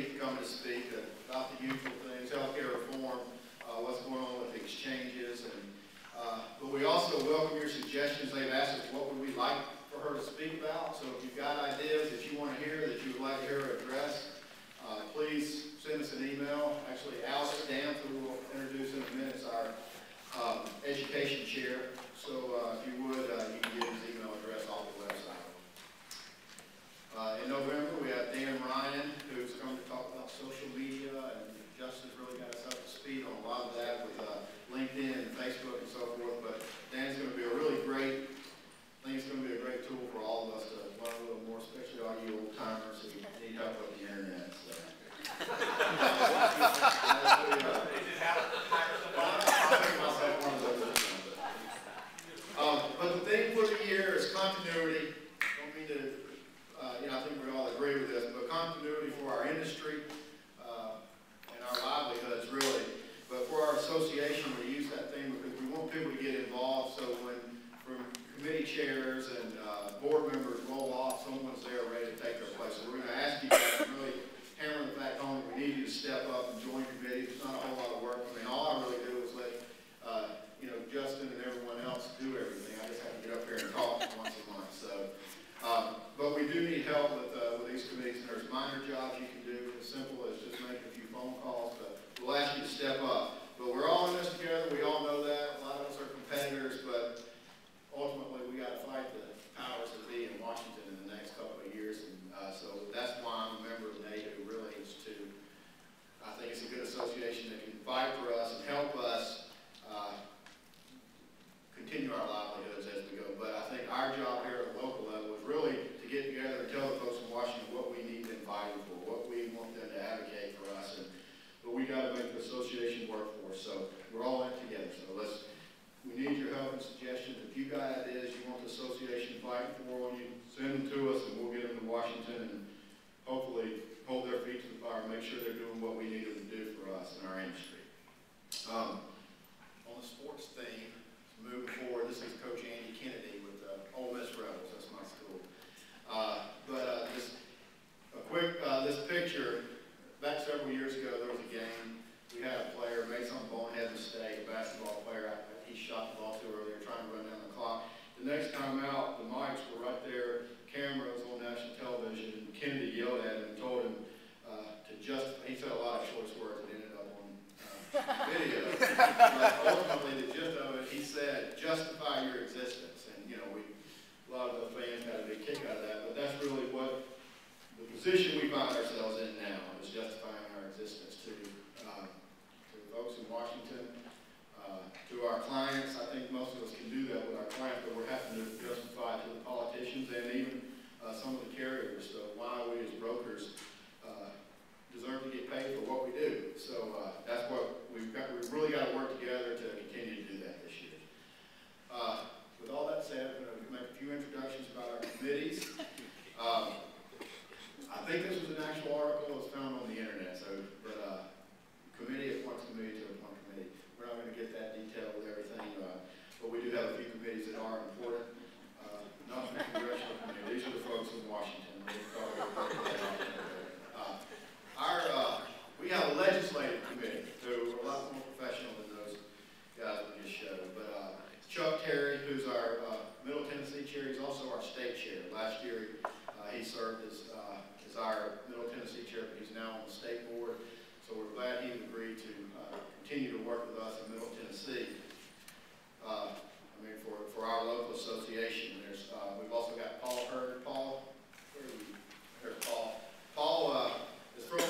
Keith coming to speak about the usual things, healthcare reform, what's going on with the exchanges, and but we also welcome your suggestions. They've asked us what would we like for her to speak about. So if you've got ideas that you want to hear, that you would like to hear her address, please send us an email. Actually, Alex Danforth, who will introduce in a minute, is our education chair. So if you would, you can get his email address off the website. In November, we have Dan Ryan, who's going to talk about social media, and Justin's really got us up to speed on a lot of that with LinkedIn and Facebook and so forth. But Dan's going to be a really great, I think it's going to be a great tool for all of us to learn a little more, especially all you old timers who need help with the internet. So. But the theme for the year is continuity. I don't mean to, I think we all agree with this, but continuity for our industry and our livelihoods, really. But for our association, we use that theme because we want people to get involved. So when from committee chairs and board members roll off, someone's there ready to take their place. So we're going to ask you guys to really hammer the fact home. We need you to step up and join committees. It's not a whole lot of work. I mean, all I really do is let Justin and everyone else do everything. I just have to get up here and talk once a month. So, but we do need help with these committees. And there's minor jobs you can do, as simple as just making a few phone calls. But we'll ask you to step up. But we're all in this together. We all know that. A lot of us are competitors, but ultimately we got to fight the powers that be in Washington in the next couple of years. And so that's why I'm a member of NATU. Really, is to, I think it's a good association that can fight for us and help us continue our livelihoods as we go. But I think our job here at the local level is really to get together and tell the folks in Washington what we need them fighting for, what we want them to advocate for us. But we got to make the association work for us. So we're all in together. So we need your help and suggestions. If you got ideas you want the association fighting for, when you send them to us, and we'll get them to Washington and hopefully hold their feet to the fire and make sure they're doing what we need them to do for us in our industry. On the sports theme, moving forward, this is Coach Andy Kennedy with Ole Miss Rebels. That's my school. Just a quick, this picture, back several years ago, there was a game. We had a player made some bonehead mistake, a basketball player. He shot the ball too early, trying to run down the clock. The next time out, the mics were right there, cameras on national television, and Kennedy yelled at him and told him to justify. He said a lot of choice words that ended up on video. But ultimately, the gist of it, he said, justify your existence. And, a lot of the fans got a big kick out of that. But that's really what the position we find ourselves in now, is justifying our existence to the folks in Washington, to our clients. I think most of us can do that with our clients, but we're having to justify to the politicians and even some of the carriers why we as brokers deserve to get paid for what we do. So that's what we've really got to work together to continue to do that this year. With all that said, I'm going to make a few introductions about our committees. I think this was an actual article that was found on the internet, but committee appoints committee to appoint committee. We're not going to get that detailed with everything, but we do have a few committees that are important. Not the congressional committee. These are the folks in Washington. We have a legislative committee who are a lot more professional than those guys we just showed. But Chuck Terry, who's our Middle Tennessee chair, he's also our state chair. Last year he served as our Middle Tennessee chair, but he's now on the state board. So we're glad he agreed to continue to work with us in Middle Tennessee. For our local association. We've also got Paul Hurd. Paul, where are you? There's Paul. Paul is from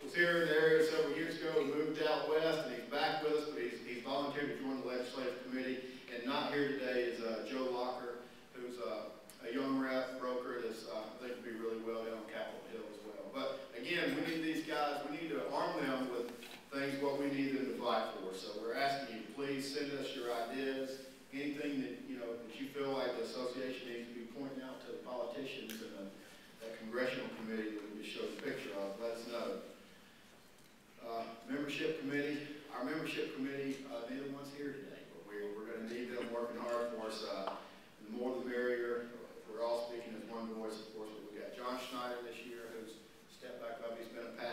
was here in the area several years ago. He moved out west, and he's back with us, but he's volunteered to join the legislative committee. And not here today is Joe Locker, who's a young rep broker that's I think would be really well down on Capitol Hill as well. But again, we need these guys. We need to arm them with things what we need them to fight for. So we're asking you to please send us your ideas, anything that that you feel like the association needs to be pointing out to the politicians and that congressional committee that we just showed a picture of. Let us know. Membership committee. Our membership committee, neither one's here today, but we're going to need them working hard for us. The more the merrier. We're all speaking as one voice, of course. But we got John Schneider this year, who's stepped back up. He's been a past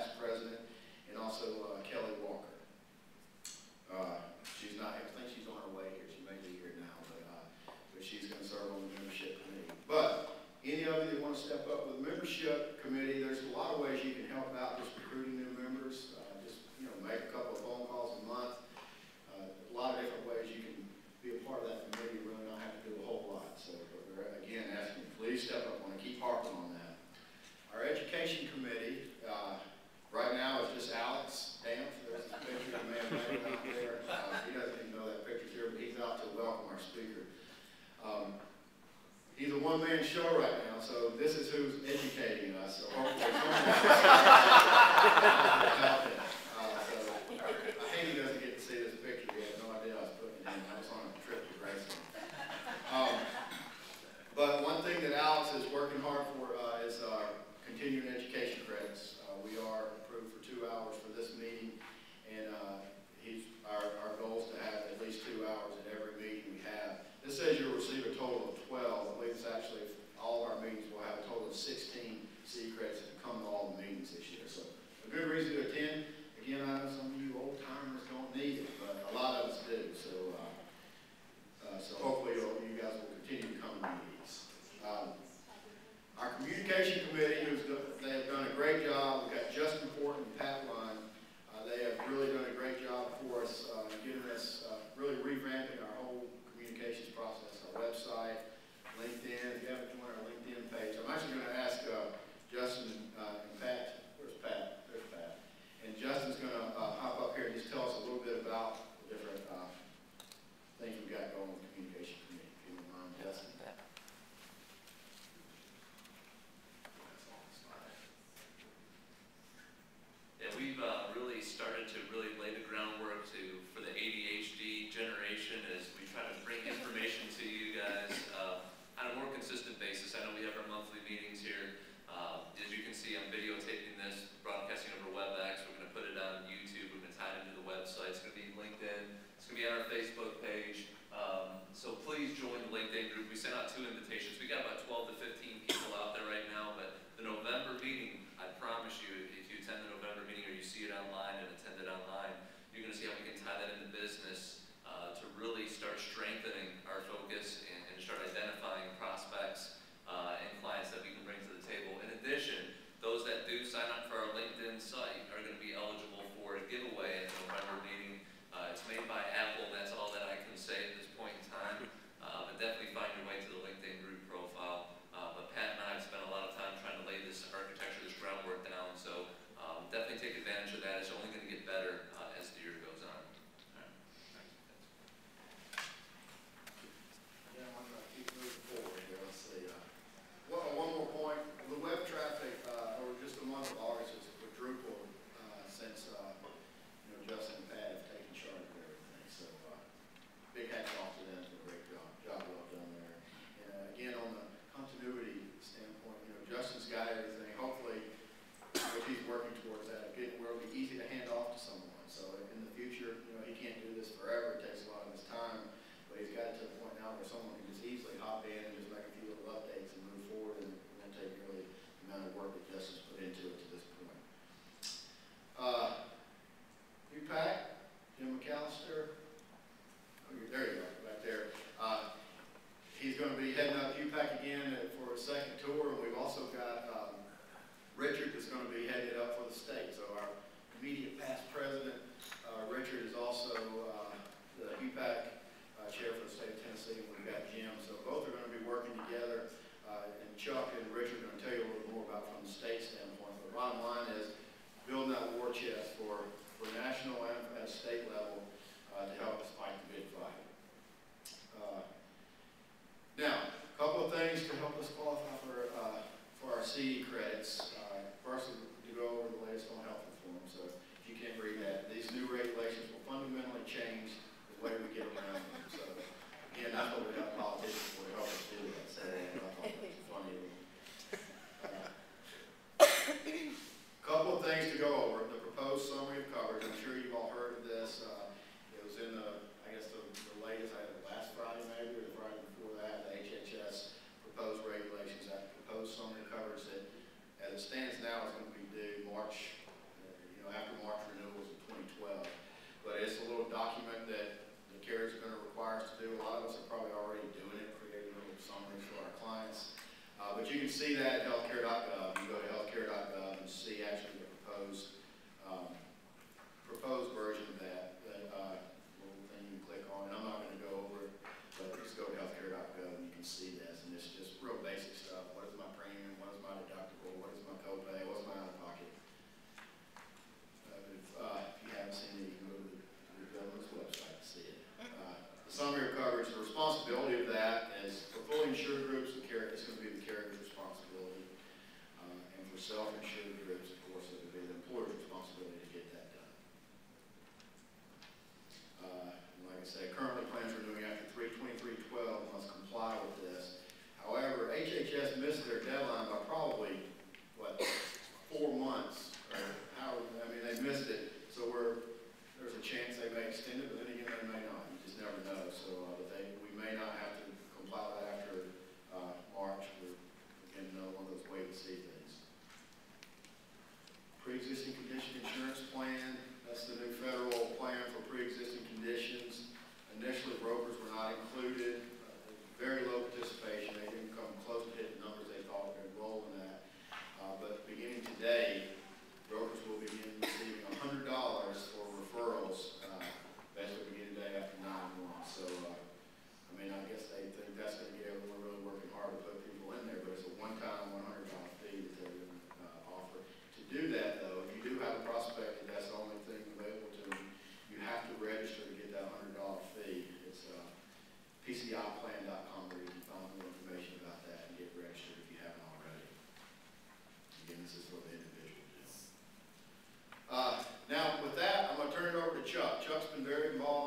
one-man show right now, so this is who's educating us. So hopefully someone I hate he doesn't get to see this picture. He had no idea I was putting it in. I was on a trip to Grayson. But one thing that Alex is working hard for is continuing education credits. We are approved for 2 hours for this meeting, and our goal is to have at least 2 hours in every meeting we have. This says you'll receive a total of 12. I believe it's actually all of our meetings will have a total of 16 C credits to come to all the meetings this year. So a good reason to attend. Again, I know some of you old timers don't need it, but a lot of us do. So hopefully you guys will continue to come to meetings. Our communication committee, they have done a great job. We've got Justin Fort and Pat Line. They have really done a great job for us, getting us really revamping our whole communications process, our website, LinkedIn. If you haven't joined our LinkedIn page, I'm actually going to ask Justin and Pat. Where's Pat? There's Pat. And Justin's going to hop up here and just tell us a little bit about the different things we've got going with the communication committee. If you don't mind, Justin. Yeah, we've really started to really lay the groundwork for the ADHD generation as we try to bring information to you guys on a more consistent basis. I know we have our monthly meetings here. As you can see, I'm videotaping this, broadcasting over WebEx. We're going to put it on YouTube. We're going to tie it into the website. It's going to be LinkedIn. It's going to be on our Facebook page. So please join the LinkedIn group. We sent out 2 invitations. We got about 12 to 15 people out there right now, but the November meeting, I promise you, if you attend the November meeting or you see it online and attend it online, you're going to see how we can tie that into business to really start strengthening our focus and start identifying prospects and clients that we can bring to the table. In addition, those that do sign up for our LinkedIn site are going to be eligible for a giveaway at the November meeting. It's made by Apple. That's all that I can say at this point in time. But definitely find your way to the LinkedIn group profile. But Pat and I have spent a lot of time trying to lay this architecture, this groundwork down. So definitely take advantage of that. It's only going to get better as the year goes on. All right. Yeah, I'm going to keep moving forward here. Let's see. Well, one more point. The web traffic over just the month of August has quadrupled since Justin and Pat have taken charge of everything. So big hats off to them for a great job well done there. And again, on the continuity standpoint, Justin's got everything. Hopefully, what he's working towards that, getting where it'll be easy to hand off to someone. So in the future, he can't do this forever. It takes a lot of his time, but he's got it to the point now where someone can just easily hop in and just make a few little updates and move forward, and it won't take really the amount of work that Justin's put into it to this point. UPAC, Jim McAllister. Oh, there you go, right there. He's going to be heading up UPAC again for a second tour, and we've also got Richard is going to be headed up for the state. So our immediate past president, Richard, is also the UPAC chair for the state of Tennessee, and we've got Jim. So both are going to be working together, and Chuck and Richard are going to tell you a little more about from the state standpoint. But the bottom line is building that war chest for national and at a state level to help us fight the big fight. Now, a couple of things to help us qualify for our CE credits. First, to go over the latest on health reform. So if you can't read that, these new regulations will fundamentally change the way we get around them. So again, that's what we have politicians for to help us do that. So I thought that was funny. Couple of things to go over. The proposed summary of coverage. I'm sure you've all heard of this. It was in the latest, last Friday maybe, or the Friday before that, the HHS proposed regulations. That proposed summary of coverage that, as it stands now, is going to be due March, after March renewals of 2012. But it's a little document that the carriers are going to require us to do. A lot of us are probably already doing it, creating little summaries for our clients. But you can see that at healthcare.gov. You go to healthcare.gov and see actually the proposed version of that little thing you click on. And I'm not going to go over it, but just go to healthcare.gov and you can see this. And it's just real basic stuff. What is my premium? What is my deductible? What is my copay? What's my out-of-pocket? insurance plan. That's the new federal plan for pre-existing conditions. Initially, brokers were not included. Very low participation. They didn't come close to hitting the numbers they thought they were enrolled in that. But beginning today, brokers will begin receiving $100 for referrals, basically beginning today after 9/1. So, I mean, I guess they think that's going to get everyone really working hard to put people in there, but it's a one-time $100 fee that they're going to offer. To do that, though, if you do have a prospect that that's the only thing available to them, you have to register to get that $100 fee. It's PCIplan.com where you can find more information about that and get registered if you haven't already. Again, this is for the individual deal. Now, with that, I'm going to turn it over to Chuck. Chuck's been very involved